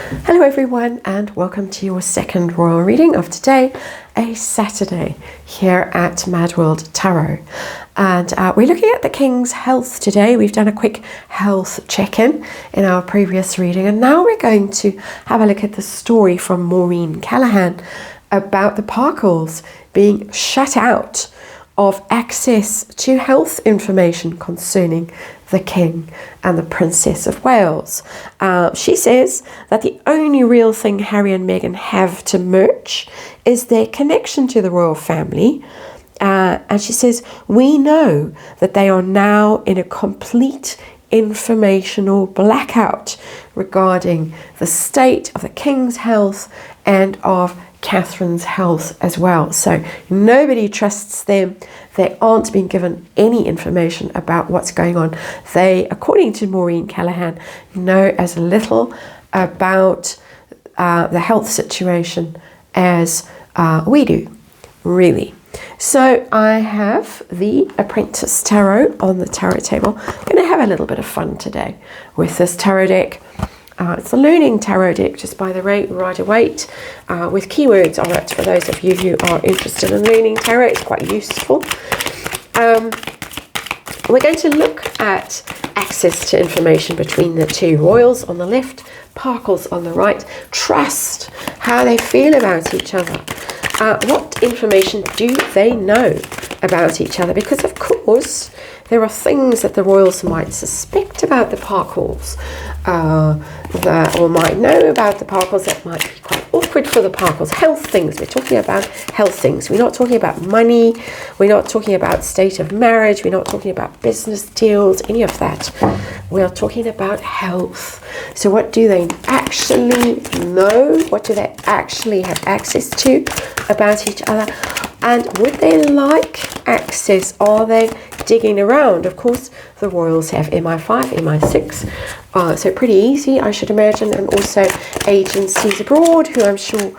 Hello everyone, and welcome to your second royal reading of today, a Saturday here at MadWorldTarot. And we're looking at the King's health today. We've done a quick health check-in in our previous reading, and now we're going to have a look at the story from Maureen Callahan about the Parkles being shut out of access to health information concerning the King and the Princess of Wales. She says that the only real thing Harry and Meghan have to merge is their connection to the royal family. And she says, we know that they are now in a complete informational blackout regarding the state of the King's health and of Catherine's health as well. So nobody trusts them. They aren't being given any information about what's going on. They, according to Maureen Callahan, know as little about the health situation as we do, really. So I have the Apprentice Tarot on the tarot table. I'm going to have a little bit of fun today with this tarot deck. It's a learning tarot deck, just by the Rider-Waite, with keywords on it for those of you who are interested in learning tarot. It's quite useful. We're going to look at access to information between the two royals on the left, Parkles on the right, trust, how they feel about each other. What information do they know about each other? Because, of course, there are things that the royals might suspect about the Parkles, or might know about the Parkles that might be quite awkward for the Parkles. Health things. We're talking about health things. We're not talking about money. We're not talking about state of marriage. We're not talking about business deals, any of that. We're talking about health. So what do they actually know? What do they actually have access to about each other? And would they like access? Are they digging around? Of course, the royals have MI5, MI6, so pretty easy, I should imagine, and also agencies abroad who I'm sure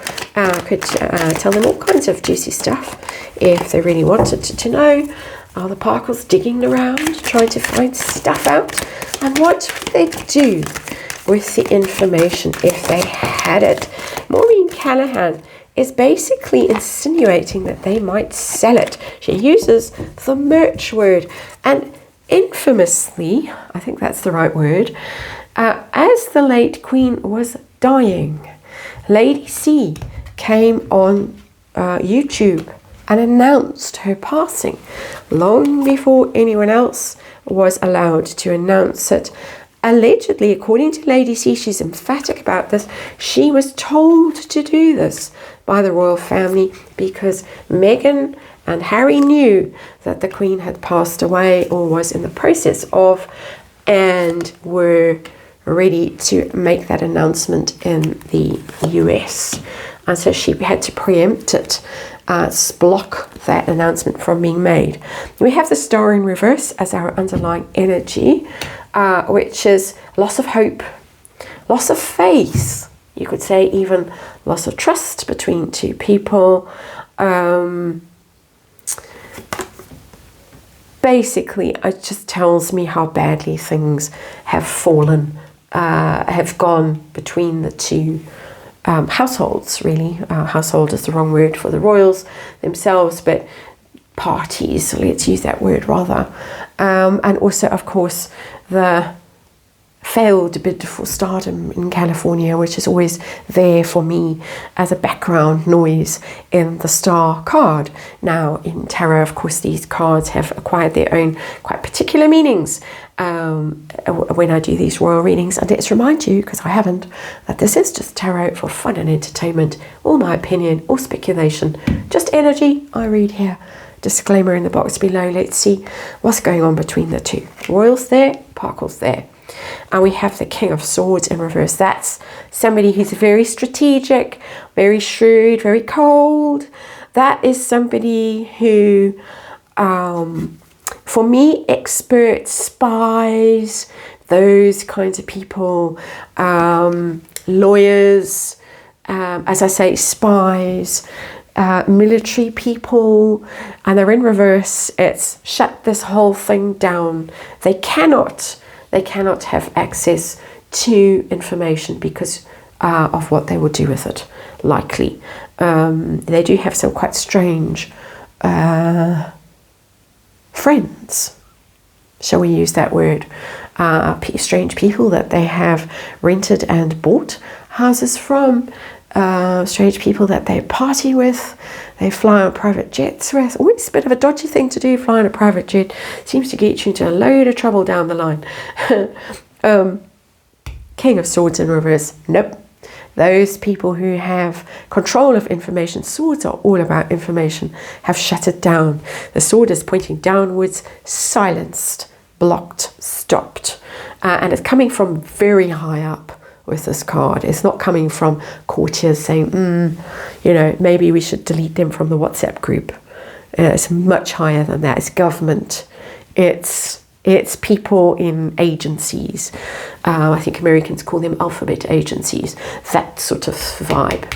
could tell them all kinds of juicy stuff if they really wanted to know. Are the Parkles digging around, trying to find stuff out? And what would they do with the information if they had it? Maureen Callahan is basically insinuating that they might sell it. She uses the merch word, and infamously, I think that's the right word, as the late Queen was dying, Lady C came on YouTube and announced her passing long before anyone else was allowed to announce it. Allegedly, according to Lady C, she's emphatic about this, she was told to do this by the royal family because Meghan and Harry knew that the Queen had passed away or was in the process of, and were ready to make that announcement in the US. And so she had to preempt it, block that announcement from being made. We have the Star in reverse as our underlying energy, which is loss of hope, loss of faith, you could say even loss of trust between two people. Basically, it just tells me how badly things have fallen, have gone between the two households, really. Household is the wrong word for the royals themselves, but parties, let's use that word rather. And also, of course, the failed bid for stardom in California, which is always there for me as a background noise in the Star card. Now, in tarot, of course, these cards have acquired their own quite particular meanings when I do these royal readings. And let's remind you, because I haven't, that this is just tarot for fun and entertainment, all my opinion, all speculation, just energy I read here. Disclaimer in the box below. Let's see what's going on between the two. Royals there, Parkles there. And we have the King of Swords in reverse. That's somebody who's very strategic, very shrewd, very cold. That is somebody who, for me, experts, spies, those kinds of people, lawyers, as I say, spies, military people, and they're in reverse. It's shut this whole thing down. They cannot have access to information because of what they would do with it, likely. They do have some quite strange friends, shall we use that word, strange people that they have rented and bought houses from, strange people that they party with, they fly on private jets with. Always a bit of a dodgy thing to do, flying a private jet. Seems to get you into a load of trouble down the line. King of Swords in reverse, nope. Those people who have control of information, swords are all about information, have shut it down. The sword is pointing downwards, silenced, blocked, stopped. And it's coming from very high up with this card. It's not coming from courtiers saying, maybe we should delete them from the WhatsApp group. It's much higher than that. It's government. It's people in agencies. I think Americans call them alphabet agencies. That sort of vibe.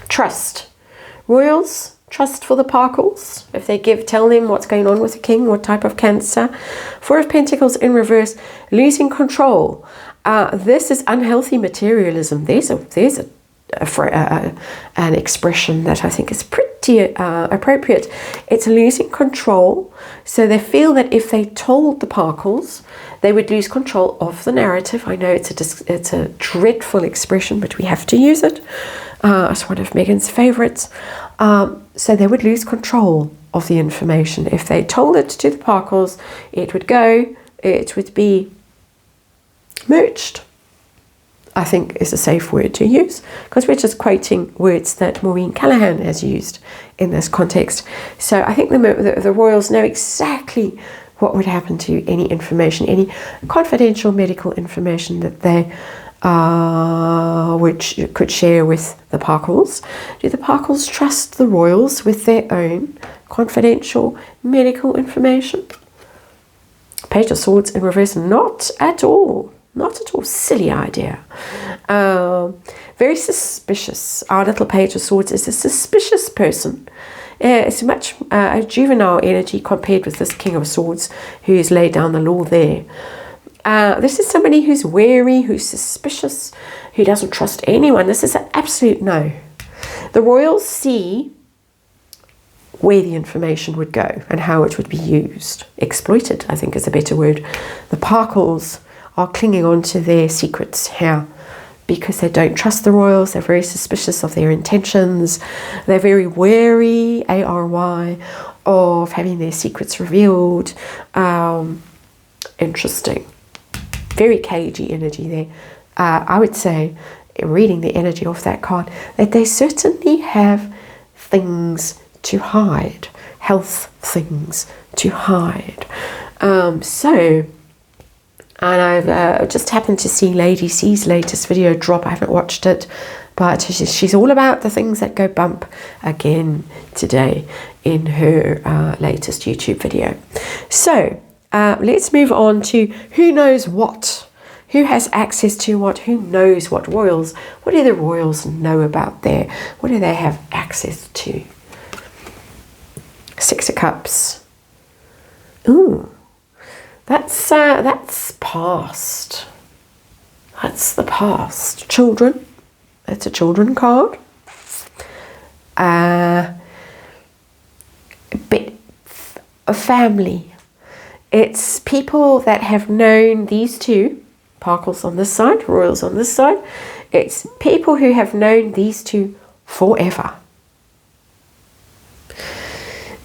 Trust. Royals, trust for the Parkles. If they tell them what's going on with the king, what type of Cancer. Four of Pentacles in reverse, losing control. This is unhealthy materialism. There's an expression that I think is pretty appropriate. It's losing control. So they feel that if they told the Parkles, they would lose control of the narrative. I know it's a dreadful expression, but we have to use it. It's one of Megan's favorites. So they would lose control of the information. If they told it to the Parkles, it would be merged, I think is a safe word to use, because we're just quoting words that Maureen Callahan has used in this context. So I think the royals know exactly what would happen to any information, any confidential medical information that they could share with the Parkles. Do the Parkles trust the royals with their own confidential medical information? Page of Swords in reverse, not at all. Not at all. Silly idea. Very suspicious. Our little Page of Swords is a suspicious person. It's much a juvenile energy compared with this King of Swords who's laid down the law there. This is somebody who's wary, who's suspicious, who doesn't trust anyone. This is an absolute no. The royals see where the information would go and how it would be used. Exploited, I think is a better word. The Parkles are clinging on to their secrets here because they don't trust the royals. They're very suspicious of their intentions. They're very wary, A-R-Y, of having their secrets revealed. Interesting. Very cagey energy there. I would say, reading the energy of that card, that they certainly have things to hide, health things to hide. And I've just happened to see Lady C's latest video drop. I haven't watched it, but she's all about the things that go bump again today in her latest YouTube video. So let's move on to who knows what. Who has access to what? Who knows what? Royals. What do the royals know about there? What do they have access to? Six of Cups. Ooh. That's past. That's the past. Children. It's a children card. Bit of family. It's people that have known these two, Parkles on this side, Royals on this side. It's people who have known these two forever.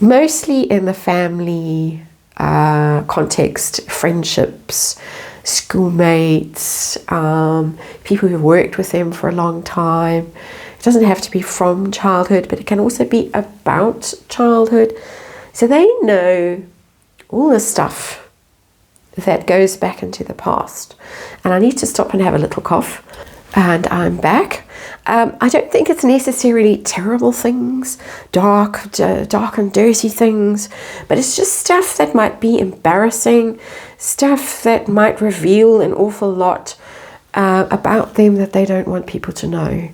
Mostly in the family context, friendships, schoolmates, people who've worked with them for a long time. It doesn't have to be from childhood, but it can also be about childhood. So they know all the stuff that goes back into the past. And I need to stop and have a little cough. And I'm back. I don't think it's necessarily terrible things, dark and dirty things, but it's just stuff that might be embarrassing, stuff that might reveal an awful lot about them that they don't want people to know.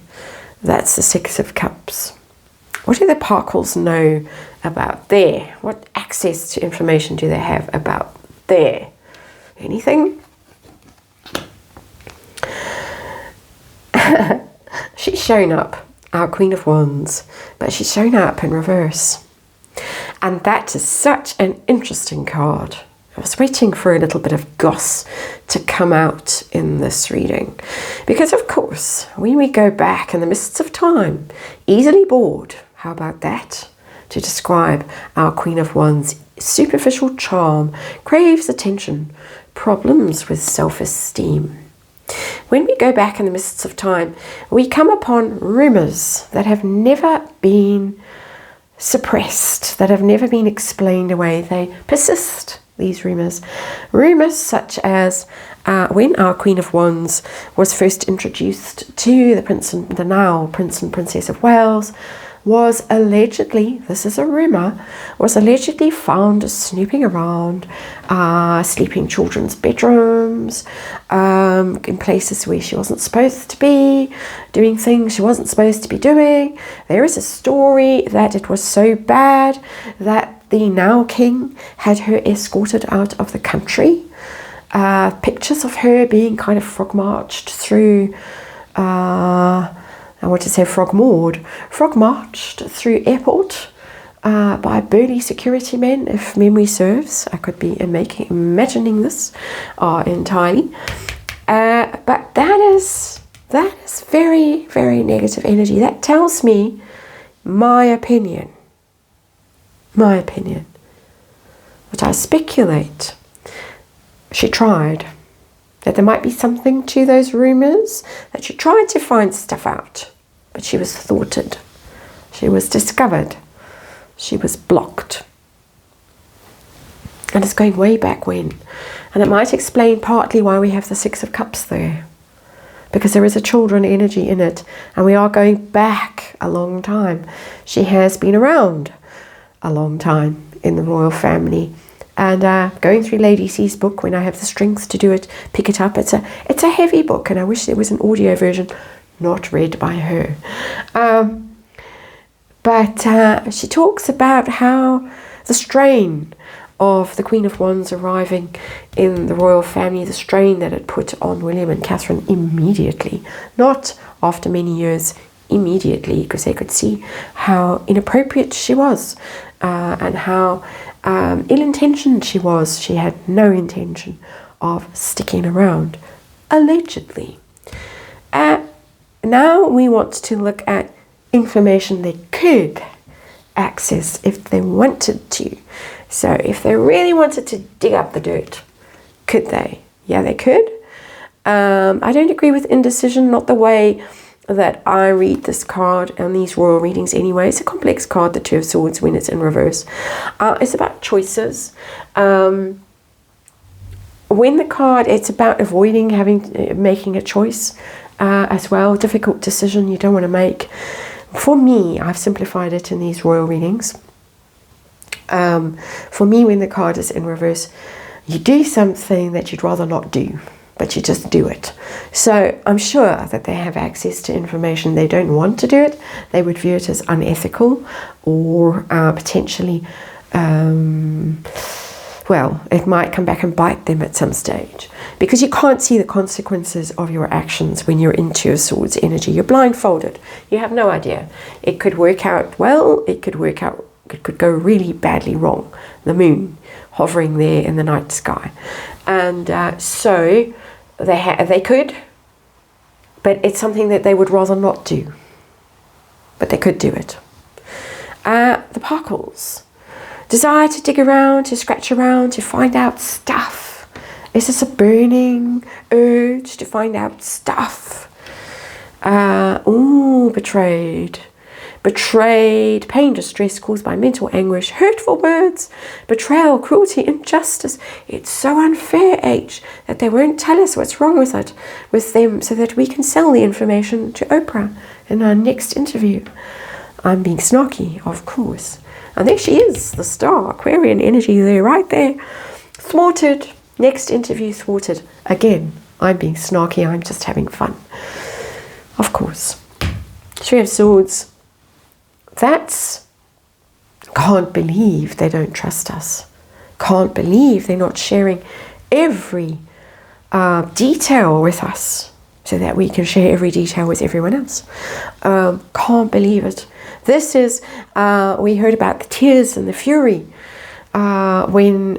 That's the Six of Cups. What do the Parkles know about there? What access to information do they have about there? Anything? She's shown up, our Queen of Wands, but she's shown up in reverse. And that is such an interesting card. I was waiting for a little bit of goss to come out in this reading. Because, of course, when we go back in the mists of time, easily bored, how about that? To describe our Queen of Wands' superficial charm, craves attention, problems with self-esteem. When we go back in the mists of time, we come upon rumours that have never been suppressed, that have never been explained away. They persist, these rumours. Rumours such as when our Queen of Wands was first introduced to the now Prince and Princess of Wales, was allegedly, this is a rumour, was allegedly found snooping around, sleeping in children's bedrooms, in places where she wasn't supposed to be, doing things she wasn't supposed to be doing. There is a story that it was so bad that the now king had her escorted out of the country. Pictures of her being kind of frog marched through frog marched through airport by burly security men, if memory serves. I could be imagining this entirely. But that is very, very negative energy. That tells me my opinion. But I speculate she tried. That there might be something to those rumours, that she tried to find stuff out, but she was thwarted, she was discovered, she was blocked. And it's going way back when. And it might explain partly why we have the Six of Cups there, because there is a children energy in it, and we are going back a long time. She has been around a long time in the royal family. And going through Lady C's book, when I have the strength to do it, pick it up. It's a heavy book, and I wish there was an audio version, not read by her. But she talks about how the strain of the Queen of Wands arriving in the royal family, the strain that it put on William and Catherine immediately, not after many years, immediately, because they could see how inappropriate she was, and how ill-intentioned she was. She had no intention of sticking around, allegedly. Now we want to look at information they could access if they wanted to. So if they really wanted to dig up the dirt, could they? Yeah, they could. I don't agree with indecision, not the way that I read this card and these royal readings anyway. It's a complex card, the Two of Swords, when it's in reverse. It's about choices. When the card, it's about avoiding making a choice as well. Difficult decision you don't want to make. For me, I've simplified it in these royal readings. For me, when the card is in reverse, you do something that you'd rather not do, but you just do it. So I'm sure that they have access to information. They don't want to do it. They would view it as unethical, or potentially, well, it might come back and bite them at some stage, because you can't see the consequences of your actions when you're in Two of Swords energy. You're blindfolded. You have no idea. It could work out well. It could go really badly wrong. The moon hovering there in the night sky. And so they could, but it's something that they would rather not do. But they could do it. The Parkles. Desire to dig around, to scratch around, to find out stuff. Is this a burning urge to find out stuff? Betrayed. Betrayed, pain, distress caused by mental anguish, hurtful words, betrayal, cruelty, injustice. It's so unfair, H, that they won't tell us what's wrong with them, so that we can sell the information to Oprah in our next interview. I'm being snarky, of course. And there she is, the star, Aquarian energy there, right there. Thwarted, next interview thwarted. Again, I'm being snarky, I'm just having fun. Of course. Three of Swords. Can't believe they don't trust us. Can't believe they're not sharing every detail with us. so that we can share every detail with everyone else. Can't believe it. This is, we heard about the tears and the fury when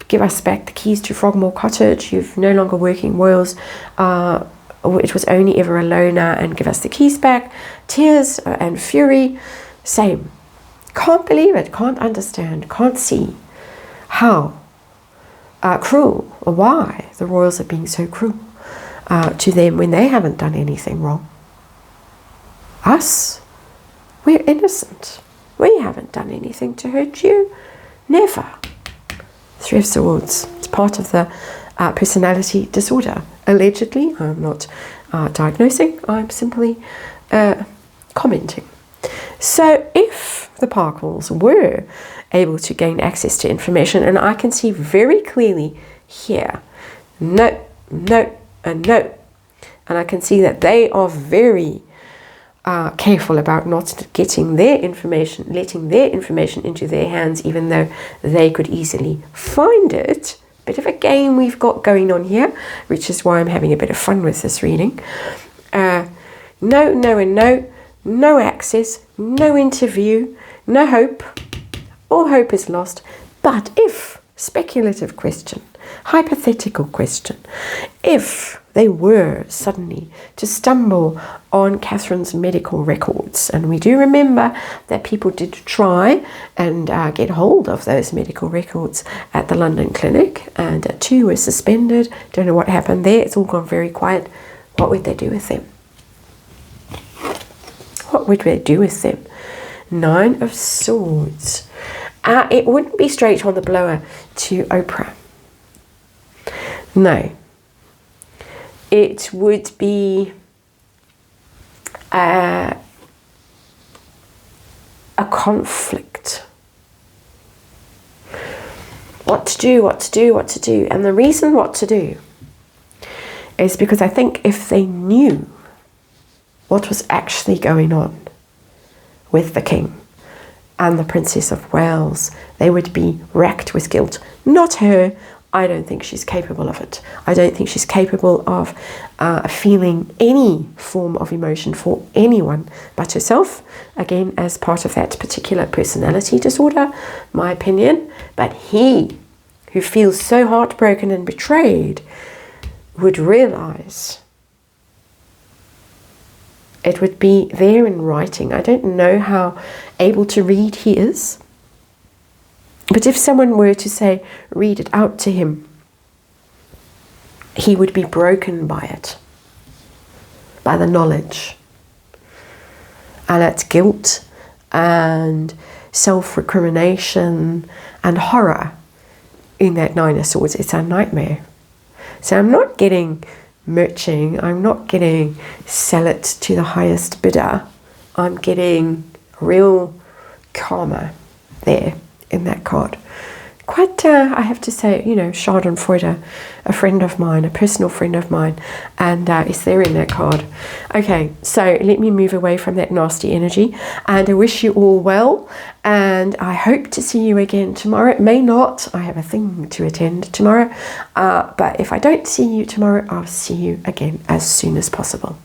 give us back the keys to Frogmore Cottage. You've no longer working royals. It was only ever a loner, and give us the keys back. Tears and fury, same. Can't believe it. Can't understand. Can't see how cruel, or why the royals are being so cruel to them when they haven't done anything wrong. Us, we're innocent. We haven't done anything to hurt you. Never. Three of Swords. It's part of the personality disorder. Allegedly, I'm not diagnosing, I'm simply commenting. So if the Parkles were able to gain access to information, and I can see very clearly here, no, no, and no, and I can see that they are very careful about not getting their information, letting their information into their hands, even though they could easily find it. Bit of a game we've got going on here, which is why I'm having a bit of fun with this reading. No, no, and no. No access, no interview, no hope. All hope is lost. But if, speculative question, hypothetical question, if they were suddenly to stumble on Catherine's medical records, and we do remember that people did try and get hold of those medical records at the London clinic, and 2 were suspended. Don't know what happened there. It's all gone very quiet. What would they do with them? What would they do with them? 9 of Swords. It wouldn't be straight on the blower to Oprah. No. It would be a conflict. What to do, what to do, what to do. And the reason what to do is because I think if they knew what was actually going on with the King and the Princess of Wales, they would be racked with guilt. Not her. I don't think she's capable of it. I don't think she's capable of feeling any form of emotion for anyone but herself. Again, as part of that particular personality disorder, my opinion. But he, who feels so heartbroken and betrayed, would realize it would be there in writing. I don't know how able to read he is. But if someone were to say, read it out to him, he would be broken by it, by the knowledge. And that's guilt and self-recrimination and horror in that 9 of Swords. It's a nightmare. So I'm not getting merching, I'm not getting sell it to the highest bidder. I'm getting real karma there in that card. Quite, I have to say, you know, Schadenfreude, a friend of mine, a personal friend of mine, and is there in that card. Okay, so let me move away from that nasty energy, and I wish you all well, and I hope to see you again tomorrow. It may not, I have a thing to attend tomorrow, but if I don't see you tomorrow, I'll see you again as soon as possible.